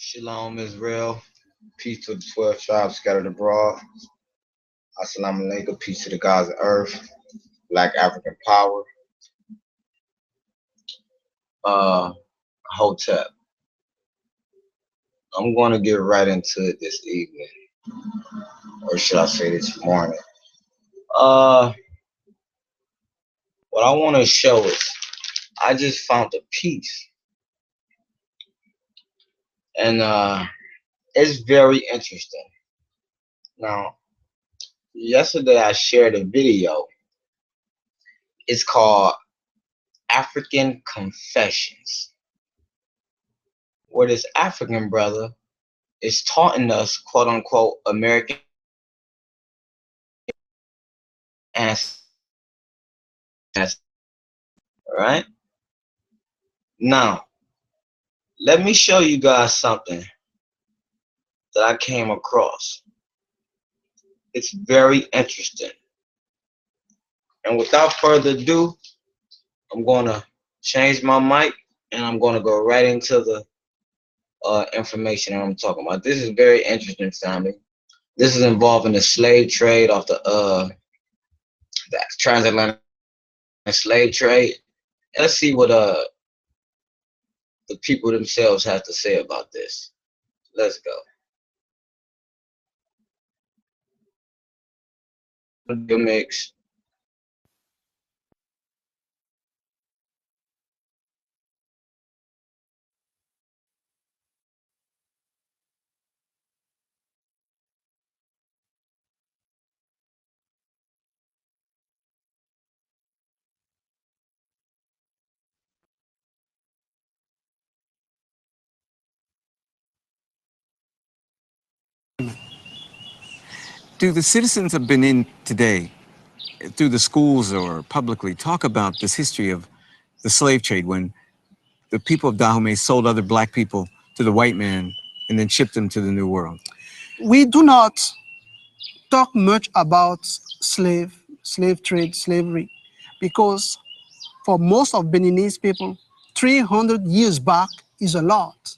Shalom Israel. Peace to the 12 tribes scattered abroad. Assalamu alaikum. Peace to the gods of earth. Black African power. Uh, Hotep. I'm going to get right into it this evening. Or should I say this morning? What I want to show is I just found a piece. And it's very interesting. Now, yesterday I shared a video. It's called African Confessions, where this African brother is taunting us, quote unquote, American ancestors. Right? Now, let me show you guys something that I came across. It's very interesting. And without further ado, I'm going to change my mic and I'm going to go right into the information that I'm talking about. This is very interesting, family. This is involving the slave trade off the transatlantic slave trade. Let's see what the people themselves have to say about this. Let's go. The mix. Do the citizens of Benin today, through the schools or publicly, talk about this history of the slave trade when the people of Dahomey sold other black people to the white man and then shipped them to the New World? We do not talk much about slave trade, slavery, because for most of Beninese people, 300 years back is a lot.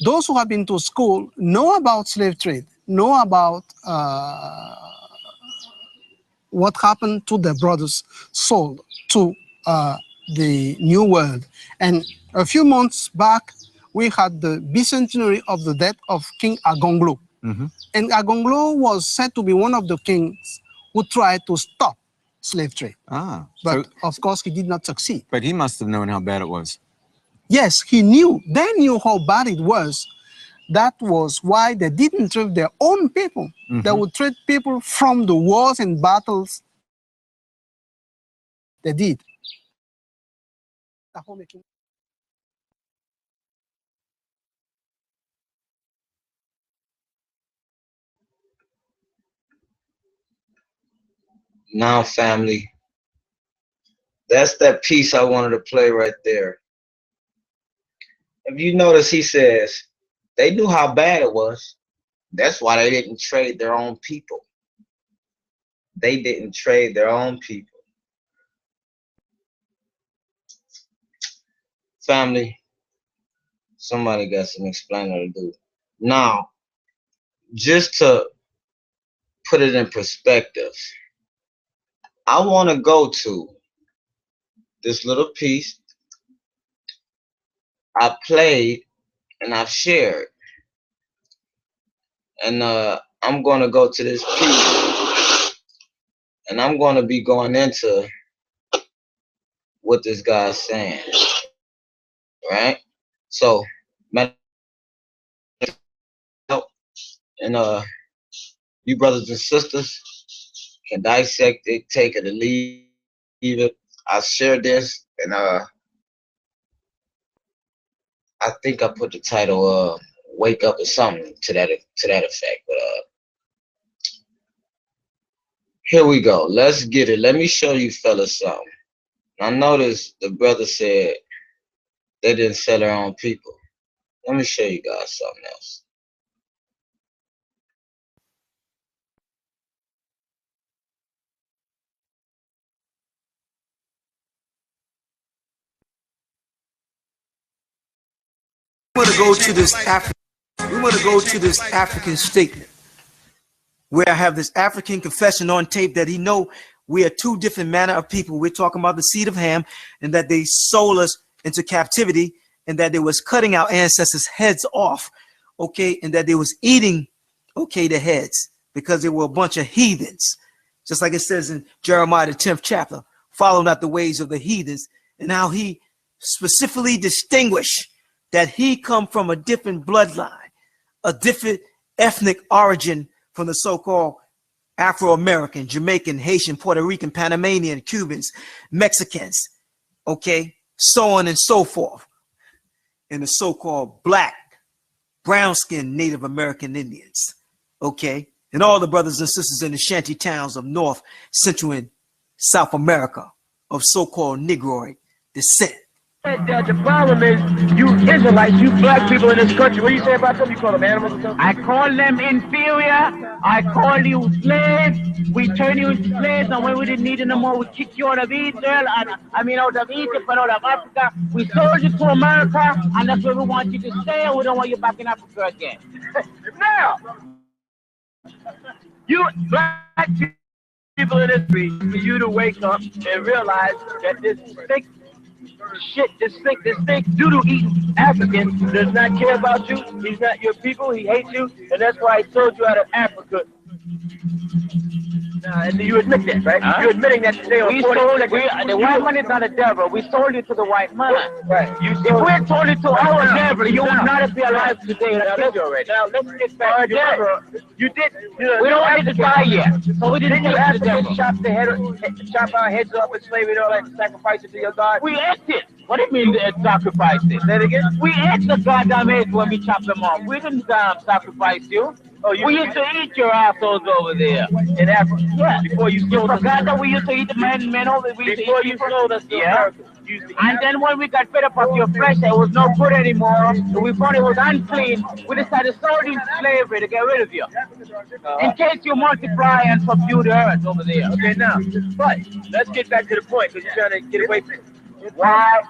Those who have been to school know about slave trade, know about what happened to their brothers sold to the New World. And a few months back, we had the bicentenary of the death of King Agonglo. And Agonglo was said to be one of the kings who tried to stop slave trade. But of course, he did not succeed. But he must have known how bad it was. Yes, he knew. They knew how bad it was. That was why they didn't trade their own people. They would trade people from the wars and battles they did. Now, family, that's that piece I wanted to play right there. If you notice, he says they knew how bad it was. That's why they didn't trade their own people. They didn't trade their own people. Family, somebody got some explaining to do. Now, just to put it in perspective, I want to go to this little piece I played and I've shared. And I'm going to go to this piece and I'm going to be going into what this guy's saying. Right? So, and you brothers and sisters can dissect it, take it, or leave it. I shared this, and I think I put the title "Wake Up" or something to that effect. But here we go. Let's get it. Let me show you fellas something. I noticed the brother said they didn't sell their own people. Let me show you guys something else. I'm going to go to this African We want to go to this African statement where I have this African confession on tape that he know we are two different manner of people. We're talking about the seed of Ham and that they sold us into captivity and that they was cutting our ancestors' heads off, okay, and that they was eating, okay, the heads because they were a bunch of heathens. Just like it says in Jeremiah, the 10th chapter, follow not the ways of the heathens, and how he specifically distinguished that he come from a different bloodline, a different ethnic origin from the so-called Afro-American, Jamaican, Haitian, Puerto Rican, Panamanian, Cubans, Mexicans, okay, so on and so forth, and the so-called black, brown-skinned Native American Indians, okay, and all the brothers and sisters in the shanty towns of North, Central, and South America of so-called Negroid descent. The problem is, you Israelites, you black people in this country, what do you say about them? You call them animals or something? I call them inferior. I call you slaves. We turn you into slaves, and when we didn't need you no more, we kick you out of Israel, and out of Egypt and out of Africa. We sold you to America, and that's where we want you to stay, and we don't want you back in Africa again. Now, you black people in this country, for you to wake up and realize that this sick shit, this thick doodle eating African does not care about you. He's not your people. He hates you, and that's why he sold you out of Africa. And you admit that, right? You're admitting that today. The white man is not a devil. We sold you to the white man. Right. If we had sold it to our devil, you would not be alive today. Now let's get back to devil. You did. We don't want you to die yet. So we didn't have to chop our heads off with slavery and all that, sacrifice it to your God. We ate it. What do you mean sacrifice it? Say it again. We ate the goddamn heads when we chopped them off. We didn't sacrifice you. Oh, we used to eat your assholes over there in Africa. Yeah. Before you sold us. Forgot that we used to eat the men over there. Before you sold us to America. And then when we got fed up of your flesh, it was no good anymore. So we found it was unclean. We decided to sold you into slavery to get rid of you. In case you multiply and subdue the earth over there. Okay, now, but let's get back to the point because you're trying to get away from it. Why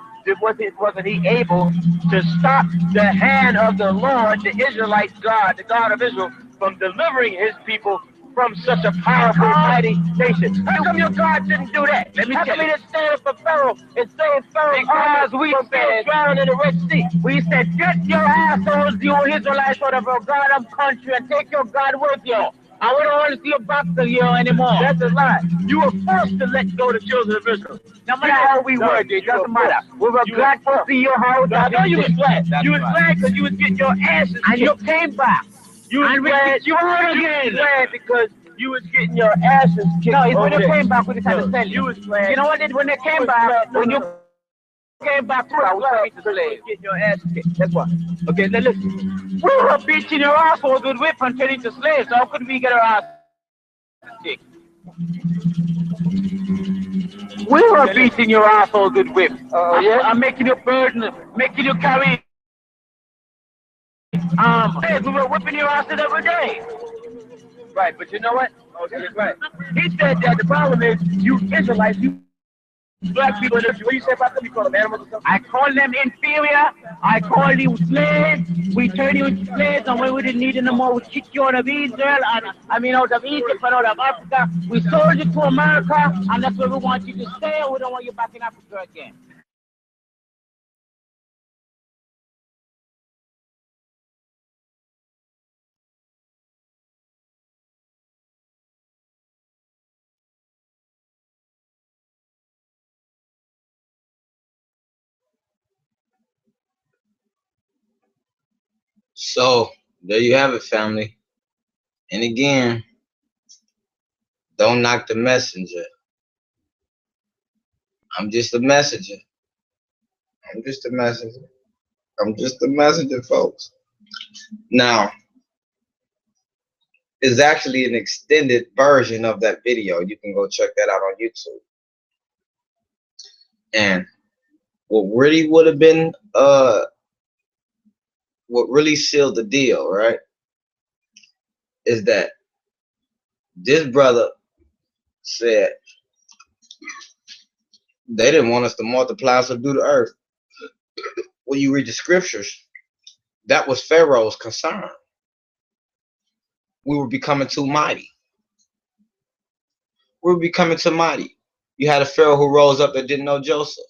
wasn't he able to stop the hand of the Lord, the Israelite God, the God of Israel, from delivering his people from such a powerful, mighty nation? How come your God didn't do that? Let me tell you. How come he didn't stand up for Pharaoh and save Pharaoh? Because we said, drowned in the Red Sea. We said, get your assholes, you Israelites, out of our goddamn country and take your God with you. I don't want to see you back to you anymore. That's a lie. You were forced to let go the children of Israel. No matter how we were, it doesn't matter. We were glad to see your house. I know you was glad. You was glad because you was getting your asses kicked. And you came back. You was glad. You were again. Glad because you was getting your asses kicked. No, it's when you came back, we decided to sell you. You was glad. You know what? When they came back, when you came back, I was going to slave. Getting your ass kicked. That's why. Okay, now listen. We were beating your assholes with whip and turning to slaves. How could we get our ass kicked? We were beating your assholes with whip. Yeah? I'm making you burden, making you carry. We were whipping your asses every day. Right, but you know what? Okay, right. He said that the problem is you Israelites, you black people, what do you say about them? You call them animals or something? I call them inferior. I call you slaves. We turn you into slaves, and when we didn't need you no more, we kick you out of Israel, and out of Egypt and out of Africa. We sold you to America, and that's where we want you to stay. We don't want you back in Africa again. So there you have it, family. And again, don't knock the messenger. I'm just a messenger. I'm just a messenger. I'm just a messenger, folks. Now, it's actually an extended version of that video. You can go check that out on YouTube. And what really would have been what really sealed the deal, right, is that this brother said they didn't want us to multiply and subdue the earth. When you read the scriptures, That was Pharaoh's concern. We were becoming too mighty. We were becoming too mighty. You had a Pharaoh who rose up that didn't know Joseph.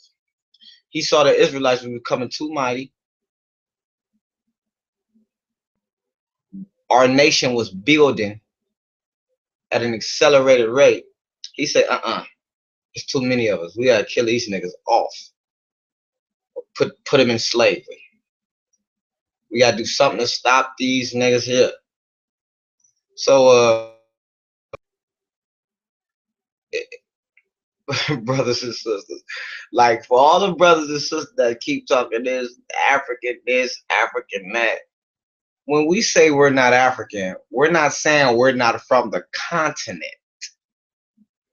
He saw the Israelites were becoming too mighty. Our nation was building at an accelerated rate. He said, it's too many of us. We gotta kill these niggas off. Put them in slavery. We gotta do something to stop these niggas here. So brothers and sisters, like for all the brothers and sisters that keep talking this, African that. When we say we're not African, we're not saying we're not from the continent.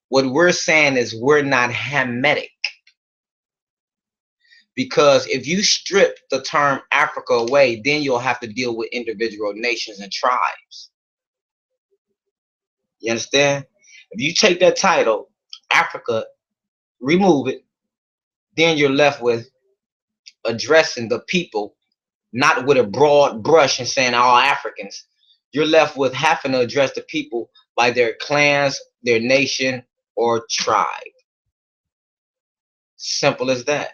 What we're saying is we're not Hamitic. Because if you strip the term Africa away, then you'll have to deal with individual nations and tribes. You understand? If you take that title, Africa, remove it, then you're left with addressing the people, not with a broad brush and saying all Africans. You're left with having to address the people by their clans, their nation, or tribe. Simple as that.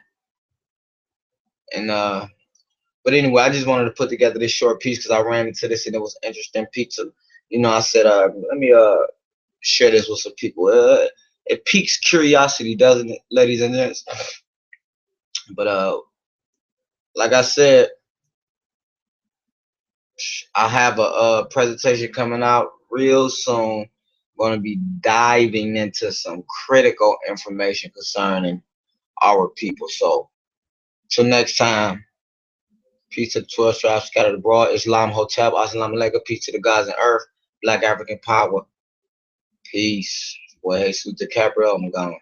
And but anyway, I just wanted to put together this short piece because I ran into this and it was interesting. Pizza, you know, I said, let me share this with some people. It piques curiosity, doesn't it, ladies and gents? But like I said, I have a presentation coming out real soon. I'm going to be diving into some critical information concerning our people. So, till next time, peace to the 12 tribes scattered abroad. Islam Hotel, Assalamu alaikum. Peace to the gods and earth. Black African power. Peace. Boy, Jesus DiCaprio, I'm gone.